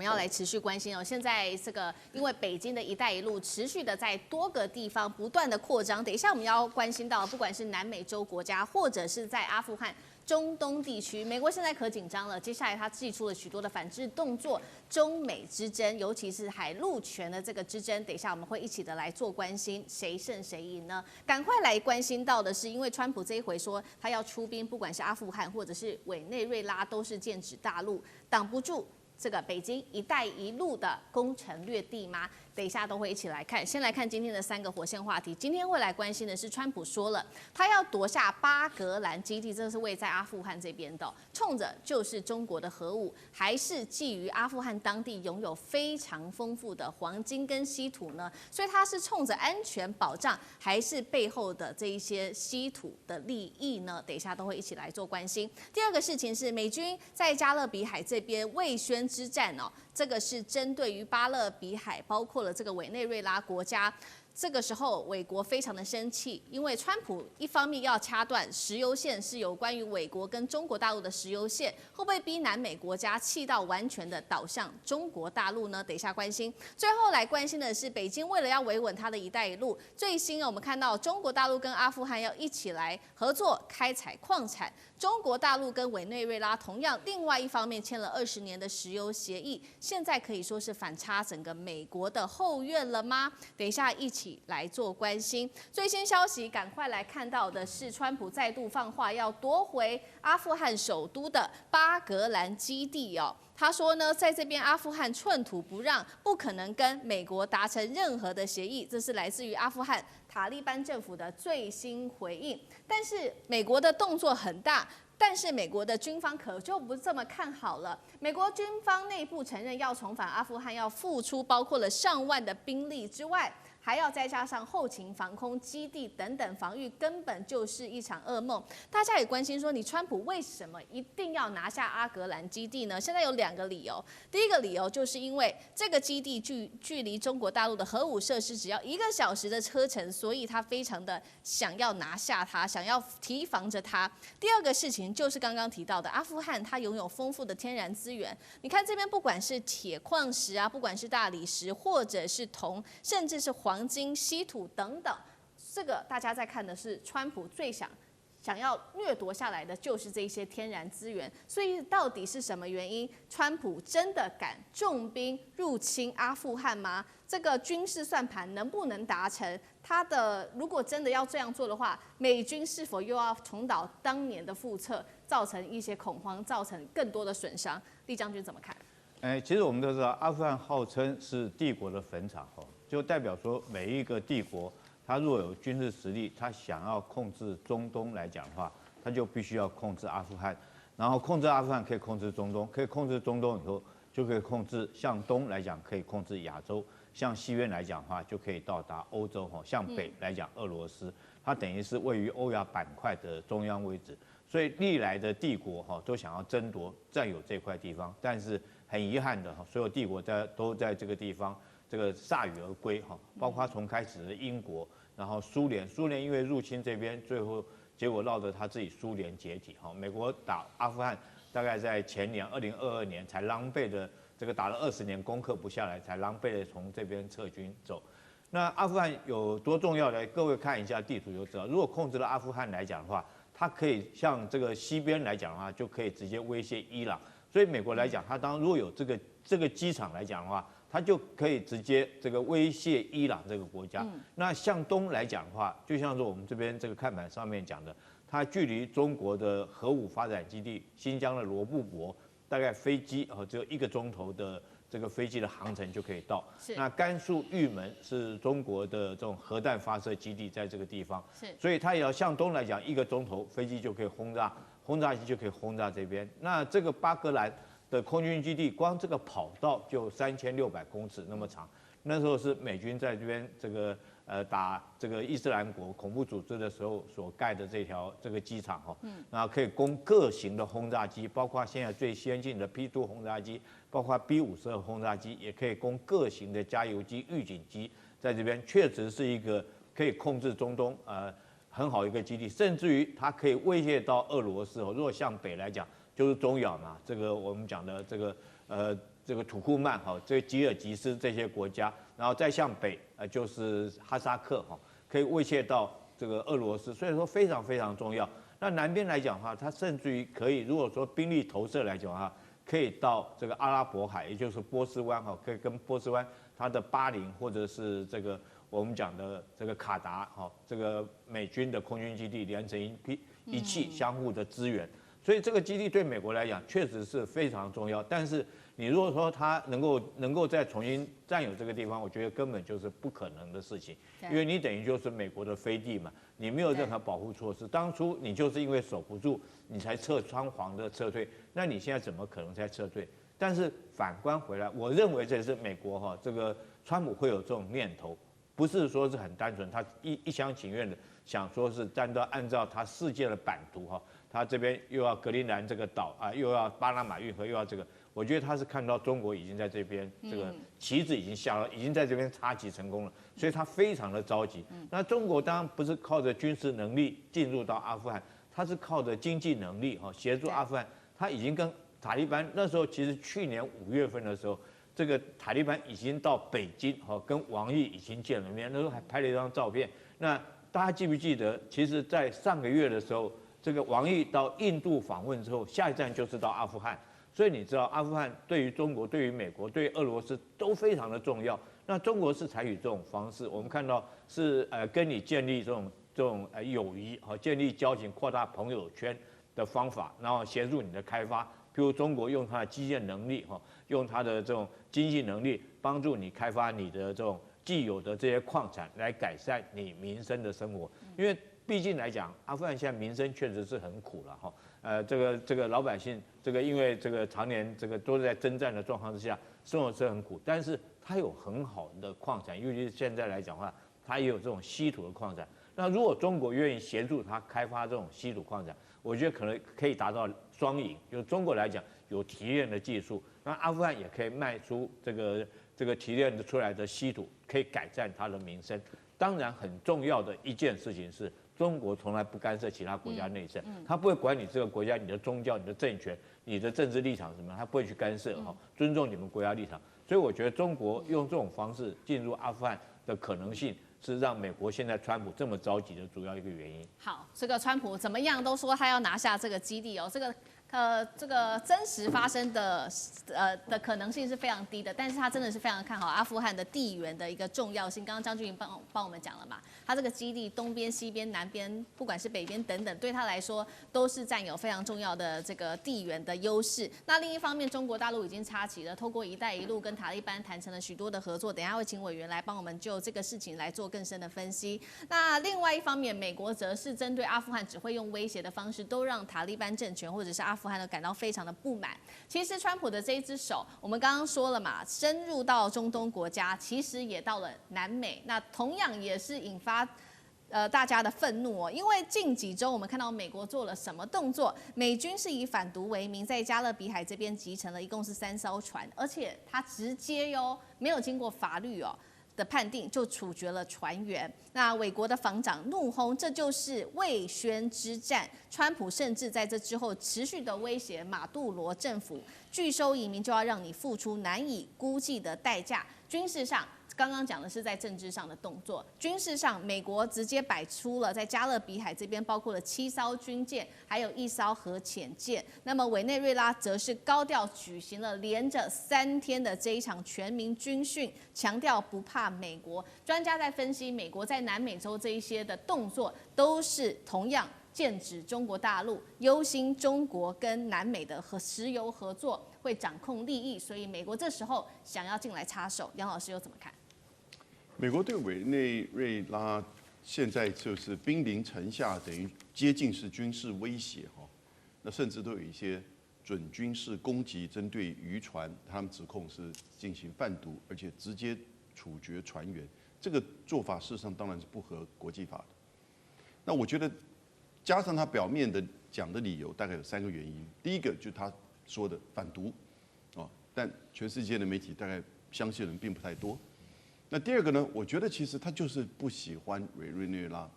要来持续关心哦。现在这个因为北京的一带一路持续的在多个地方不断的扩张，等一下我们要关心到，不管是南美洲国家，或者是在阿富汗。中东地区，美国现在可紧张了。接下来，他祭出了许多的反制动作，中美之争，尤其是海陆权的这个之争，等一下我们会一起的来做关心，谁胜谁赢呢？赶快来关心到的是，因为川普这一回说他要出兵，不管是阿富汗或者是委内瑞拉，都是剑指大陆，挡不住这个北京“一带一路”的攻城略地吗？等一下都会一起来看。先来看今天的3个火线话题。今天会来关心的是，川普说了，他要夺下巴格兰基地，这是位在阿富汗这边的，冲着就是中国的核武，还是觊觎阿富汗当地拥有非常丰富的黄金跟稀土呢？所以他是冲着安全保障，还是背后的这一些稀土的利益呢？等一下都会一起来做关心。第二个事情是，美军在加勒比海这边卫宣之战哦。这个是针对于巴勒比海，包括了这个委内瑞拉国家。这个时候，美国非常的生气，因为川普一方面要掐断石油线，是有关于美国跟中国大陆的石油线，会不会逼南美国家气到完全的倒向中国大陆呢？等一下关心。最后来关心的是，北京为了要维稳它的一带一路，最新我们看到中国大陆跟阿富汗要一起来合作开采矿产。中国大陆跟委内瑞拉同样，另外一方面签了20年的石油协议，现在可以说是反插整个美国的后院了吗？等一下一起来做关心。最新消息，赶快来看到的是，川普再度放话要夺回阿富汗首都的巴格兰基地哦。他说呢，在这边阿富汗寸土不让，不可能跟美国达成任何的协议。这是来自于阿富汗塔利班政府的最新回应。但是美国的动作很大。但是美国的军方可就不这么看好了。美国军方内部承认要重返阿富汗，要付出包括了上万的兵力之外，还要再加上后勤、防空基地等等防御，根本就是一场噩梦。大家也关心说，你川普为什么一定要拿下阿格兰基地呢？现在有2个理由。第一个理由就是因为这个基地距离中国大陆的核武设施只要1个小时的车程，所以他非常的想要拿下它，想要提防着它。第二个事情就是刚刚提到的，阿富汗它拥有丰富的天然资源。你看这边不管是铁矿石啊，不管是大理石，或者是铜，甚至是黄金、稀土等等，这个大家在看的是川普最想要掠夺下来的就是这些天然资源。所以到底是什么原因，川普真的敢重兵入侵阿富汗吗？这个军事算盘能不能达成？他的如果真的要这样做的话，美军是否又要重蹈当年的覆辙，造成一些恐慌，造成更多的损伤？厉将军怎么看？其实我们都知道，阿富汗号称是帝国的坟场，就代表说每一个帝国，它若有军事实力，它想要控制中东来讲的话，它就必须要控制阿富汗，然后控制阿富汗可以控制中东，可以控制中东以后，就可以控制向东来讲可以控制亚洲。向西边来讲的话，就可以到达欧洲；向北来讲，俄罗斯，它等于是位于欧亚板块的中央位置。所以历来的帝国都想要争夺占有这块地方，但是很遗憾的，所有帝国都在这个地方这个铩羽而归包括从开始的英国，然后苏联因为入侵这边，最后结果闹得他自己苏联解体美国打阿富汗大概在前年2022年才狼狈的。这个打了20年攻克不下来，才狼狈的从这边撤军走。那阿富汗有多重要呢？各位看一下地图就知道。如果控制了阿富汗来讲的话，它可以向这个西边来讲的话，就可以直接威胁伊朗。所以美国来讲，它如果有这个机场来讲的话，它就可以直接这个威胁伊朗这个国家。那向东来讲的话，就像是我们这边这个看板上面讲的，它距离中国的核武发展基地新疆的罗布泊。大概飞机只有1个钟头的这个飞机的航程就可以到。那甘肃玉门是中国的这种核弹发射基地，在这个地方。所以它也要向东来讲1个钟头飞机就可以轰炸机就可以轰炸这边。那这个巴格兰的空军基地，光这个跑道就3600公尺那么长。那时候是美军在这边这个打这个伊斯兰国恐怖组织的时候所盖的这个机场然后可以供各型的轰炸机，包括现在最先进的 P2 轰炸机，包括 B52轰炸机，也可以供各型的加油机、预警机，在这边确实是一个可以控制中东很好一个基地，甚至于它可以威胁到俄罗斯如果向北来讲，就是中亚嘛，这个我们讲的这个这个土库曼哈，这个吉尔吉斯这些国家，然后再向北就是哈萨克哈，可以威胁到这个俄罗斯，所以说非常非常重要。那南边来讲的话，它甚至于可以，如果说兵力投射来讲的话，可以到这个阿拉伯海，也就是波斯湾哈，可以跟波斯湾它的巴林或者是这个我们讲的这个卡达哈，这个美军的空军基地连成一气，相互的支援。所以这个基地对美国来讲确实是非常重要，但是你如果说它能够再重新占有这个地方，我觉得根本就是不可能的事情，因为你等于就是美国的飞地嘛，你没有任何保护措施，当初你就是因为守不住，你才仓皇的撤退，那你现在怎么可能再撤退？但是反观回来，我认为这是美国哈，这个川普会有这种念头，不是说是很单纯，他一厢情愿的想说是按照他世界的版图哈。他这边又要格陵兰这个岛啊，又要巴拿马运河，又要这个，我觉得他是看到中国已经在这边，这个旗子已经下了，已经在这边插旗成功了，所以他非常的着急。那中国当然不是靠着军事能力进入到阿富汗，他是靠着经济能力哈协助阿富汗。他已经跟塔利班那时候，其实去年5月份的时候，这个塔利班已经到北京哈跟王毅已经见了面，那时候还拍了一张照片。那大家记不记得，其实在上个月的时候。这个王毅到印度访问之后，下一站就是到阿富汗，所以你知道阿富汗对于中国、对于美国、对于俄罗斯都非常的重要。那中国是采取这种方式，我们看到是跟你建立这种友谊和建立交情、扩大朋友圈的方法，然后协助你的开发。譬如中国用它的基建能力哈，用它的这种经济能力帮助你开发你的这种既有的这些矿产，来改善你民生的生活，因为。毕竟来讲，阿富汗现在民生确实是很苦了哈。这个老百姓，这个因为这个常年这个都是在征战的状况之下，生活是很苦。但是它有很好的矿产，尤其是现在来讲的话，它也有这种稀土的矿产。那如果中国愿意协助它开发这种稀土矿产，我觉得可能可以达到双赢。就是中国来讲有提炼的技术，那阿富汗也可以卖出这个提炼出来的稀土，可以改善它的民生。当然，很重要的一件事情是。中国从来不干涉其他国家内政，他不会管你这个国家、你的宗教、你的政权、你的政治立场什么，他不会去干涉哈，尊重你们国家立场。所以我觉得中国用这种方式进入阿富汗的可能性，是让美国现在川普这么着急的主要一个原因。好，这个川普怎么样都说他要拿下这个基地哦，这个真实发生的可能性是非常低的，但是他真的是非常看好阿富汗的地缘的一个重要性。刚刚张俊帮我们讲了嘛，他这个基地东边、西边、南边，不管是北边等等，对他来说都是占有非常重要的这个地缘的优势。那另一方面，中国大陆已经插旗了，透过“一带一路”跟塔利班谈成了许多的合作。等一下会请委员来帮我们就这个事情来做更深的分析。那另外一方面，美国则是针对阿富汗只会用威胁的方式，都让塔利班政权或者是阿富汗都感到非常的不满。其实川普的这一只手，我们刚刚说了嘛，深入到中东国家，其实也到了南美，那同样也是引发大家的愤怒哦。因为近几周我们看到美国做了什么动作？美军是以反毒为名，在加勒比海这边集成了一共是3艘船，而且他直接没有经过法律的判定就处决了船员。那美国的防长怒轰，这就是卫宣之战。川普甚至在这之后持续的威胁马杜罗政府，拒收移民就要让你付出难以估计的代价。军事上，刚刚讲的是在政治上的动作，军事上，美国直接摆出了在加勒比海这边包括了7艘军舰，还有1艘核潜舰。那么委内瑞拉则是高调举行了连着3天的这一场全民军训，强调不怕美国。专家在分析，美国在南美洲这一些的动作，都是同样剑指中国大陆，忧心中国跟南美的石油合作会掌控利益，所以美国这时候想要进来插手。杨老师又怎么看？美国对委内瑞拉现在就是兵临城下，等于接近是军事威胁哈。那甚至都有一些准军事攻击，针对渔船，他们指控是进行贩毒，而且直接处决船员。这个做法事实上当然是不合国际法的。那我觉得加上他表面的讲的理由，大概有3个原因。第一个就是他说的反毒，但全世界的媒体大概相信的人并不太多。那第二个呢？我觉得其实他就是不喜欢委内瑞拉。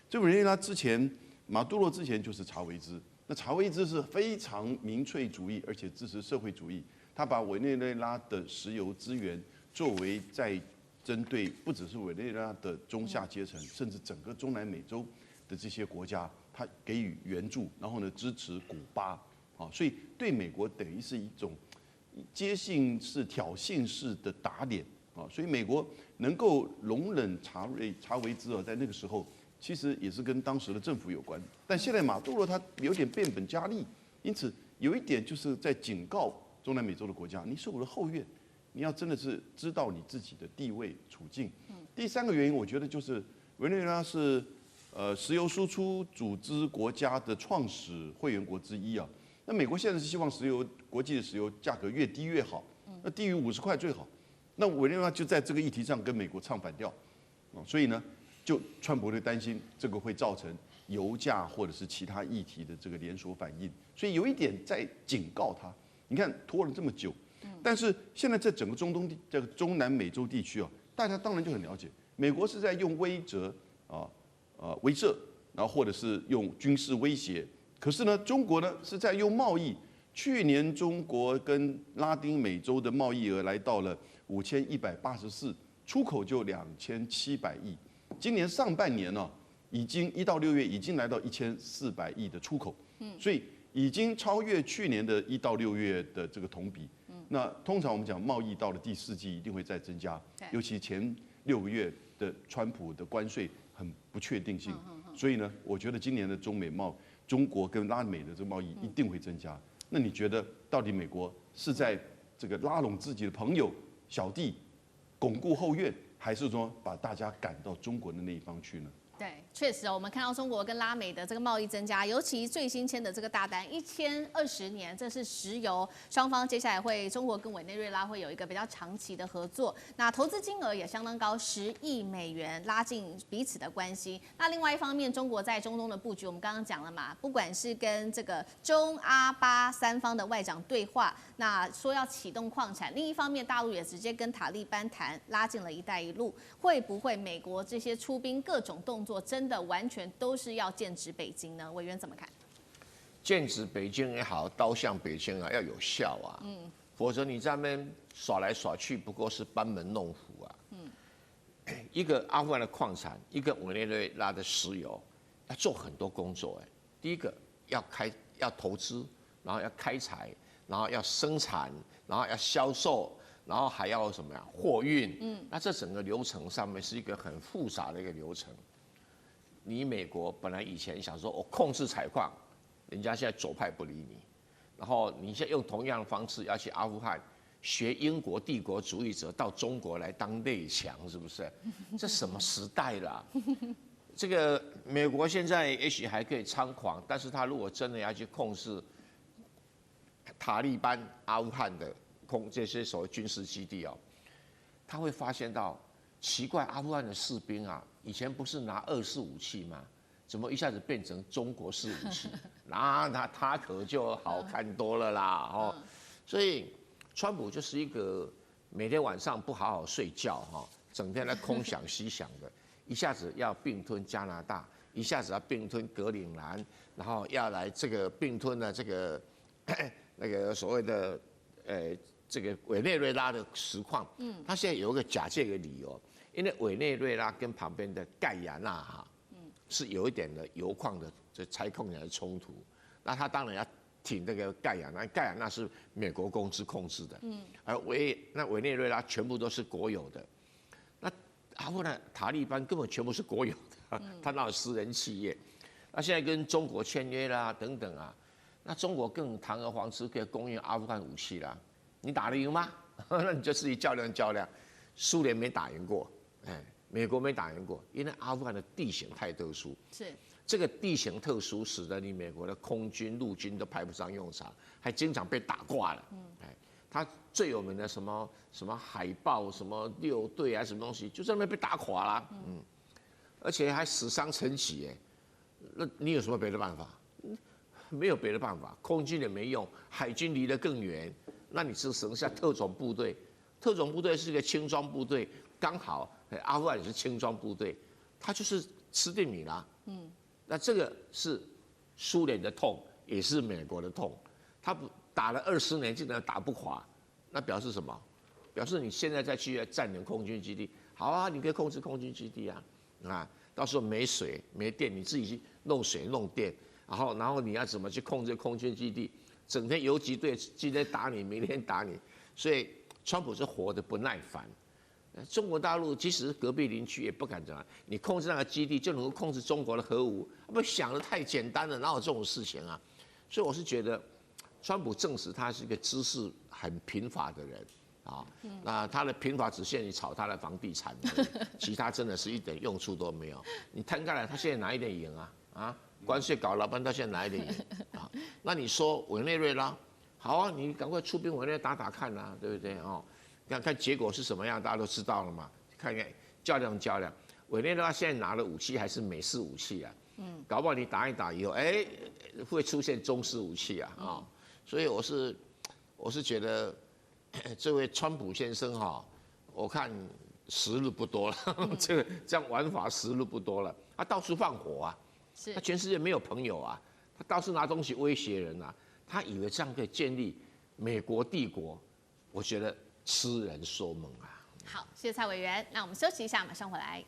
这委内瑞拉之前，马杜罗之前就是查韦兹。那查韦兹是非常民粹主义，而且支持社会主义。他把委内瑞拉的石油资源作为在针对不只是委内瑞拉的中下阶层，甚至整个中南美洲的这些国家，他给予援助，然后呢支持古巴，啊，所以对美国等于是一种接近式、挑衅式的打脸啊，所以美国能够容忍查韦兹尔在那个时候，其实也是跟当时的政府有关。但现在马杜罗他有点变本加厉，因此有一点就是在警告中南美洲的国家，你是我的后院，你要真的是知道你自己的地位处境。第三个原因，我觉得就是委内瑞拉是石油输出组织国家的创始会员国之一啊。那美国现在是希望国际的石油价格越低越好，那低于50块最好。那委内瑞拉就在这个议题上跟美国唱反调，所以呢，就川普就担心这个会造成油价或者是其他议题的这个连锁反应，所以有一点在警告他。你看拖了这么久，但是现在在整个这个中南美洲地区啊，大家当然就很了解，美国是在用威慑，然后或者是用军事威胁。可是呢，中国呢是在用贸易。去年中国跟拉丁美洲的贸易额来到了5184，出口就2700亿。今年上半年呢，已经1到6月已经来到1400亿的出口，所以已经超越去年的1到6月的这个同比。那通常我们讲贸易到了第4季一定会再增加，尤其前6个月的川普的关税很不确定性，所以呢，我觉得今年的中国跟拉美的这个贸易一定会增加。那你觉得到底美国是在这个拉拢自己的朋友、小弟，巩固后院，还是说把大家赶到中国的那一方去呢？对，确实哦，我们看到中国跟拉美的这个贸易增加，尤其最新签的这个大单，1签20年，这是石油双方接下来中国跟委内瑞拉会有一个比较长期的合作，那投资金额也相当高，10亿美元，拉近彼此的关系。那另外一方面，中国在中东的布局，我们刚刚讲了嘛，不管是跟这个中阿巴三方的外长对话，那说要启动矿产，另一方面，大陆也直接跟塔利班谈，拉近了一带一路，会不会美国这些出兵各种动作真的完全都是要剑指北京呢？委员怎么看？剑指北京也好，刀向北京啊，要有效啊，否则你在那边耍来耍去，不过是班门弄斧啊。一个阿富汗的矿产，一个委内瑞拉的石油，要做很多工作哎。第一个要投资，然后要开采，然后要生产，然后要销售，然后还要什么呀？货运。那这整个流程上面是一个很复杂的一个流程。你美国本来以前想说，我控制采矿，人家现在左派不理你，然后你现在用同样的方式要去阿富汗学英国帝国主义者到中国来当内强，是不是？这什么时代啦？这个美国现在也许还可以猖狂，但是他如果真的要去控制塔利班阿富汗的这些所谓军事基地哦，他会发现到奇怪，阿富汗的士兵啊，以前不是拿2式武器吗？怎么一下子变成中国式武器？那他可就好看多了啦哦。所以川普就是一个每天晚上不好好睡觉哈，整天在空想西想的，一下子要并吞加拿大，一下子要并吞格陵兰，然后要来这个并吞了这个那个所谓的这个委内瑞拉的实况，他现在有一个假借的理由，因为委内瑞拉跟旁边的盖亚纳哈，是有一点的油矿的这采矿的冲突，那他当然要挺这个盖亚纳，盖亚纳是美国公司控制的，而委内瑞拉全部都是国有的，那阿富汗塔利班根本全部是国有的，他哪有私人企业？那现在跟中国签约啦等等啊，那中国更堂而皇之可以供应阿富汗武器啦。你打得赢吗？那你就自己较量较量。苏联没打赢过，美国没打赢过，因为阿富汗的地形太特殊。是这个地形特殊，使得你美国的空军、陆军都派不上用场，还经常被打挂了。它最有名的什么海豹、什么6队啊，什么东西，就在那边被打垮了。而且还死伤成疾。那你有什么别的办法？没有别的办法，空军也没用，海军离得更远。那你只剩下特种部队，特种部队是一个轻装部队，刚好阿富汗也是轻装部队，他就是吃定你啦。那这个是苏联的痛，也是美国的痛。他打了20年，竟然打不垮，那表示什么？表示你现在再去占领空军基地，好啊，你可以控制空军基地啊，到时候没水没电，你自己去弄水弄电，然后你要怎么去控制空军基地？整天游击队今天打你，明天打你，所以川普是活得不耐烦。中国大陆即使是隔壁邻居也不敢这样，你控制那个基地就能够控制中国的核武，不想得太简单了，哪有这种事情啊？所以我是觉得，川普证实他是一个知识很贫乏的人。那他的贫乏只限于炒他的房地产而已，其他真的是一点用处都没有。你摊开来，他现在哪一点赢啊？关税搞了半，他现在哪一点赢啊？那你说委内瑞拉，好啊，你赶快出兵委内瑞拉打看啊，对不对哦？看结果是什么样，大家都知道了嘛。看看较量，委内瑞拉现在拿的武器还是美式武器啊，搞不好你打一打以后，会出现中式武器啊，所以我是觉得。这位川普先生我看时日不多了，这样玩法时日不多了。他到处放火啊，他全世界没有朋友啊，他到处拿东西威胁人啊，他以为这样可以建立美国帝国，我觉得痴人说梦啊。好，谢谢蔡委员，那我们休息一下，马上回来。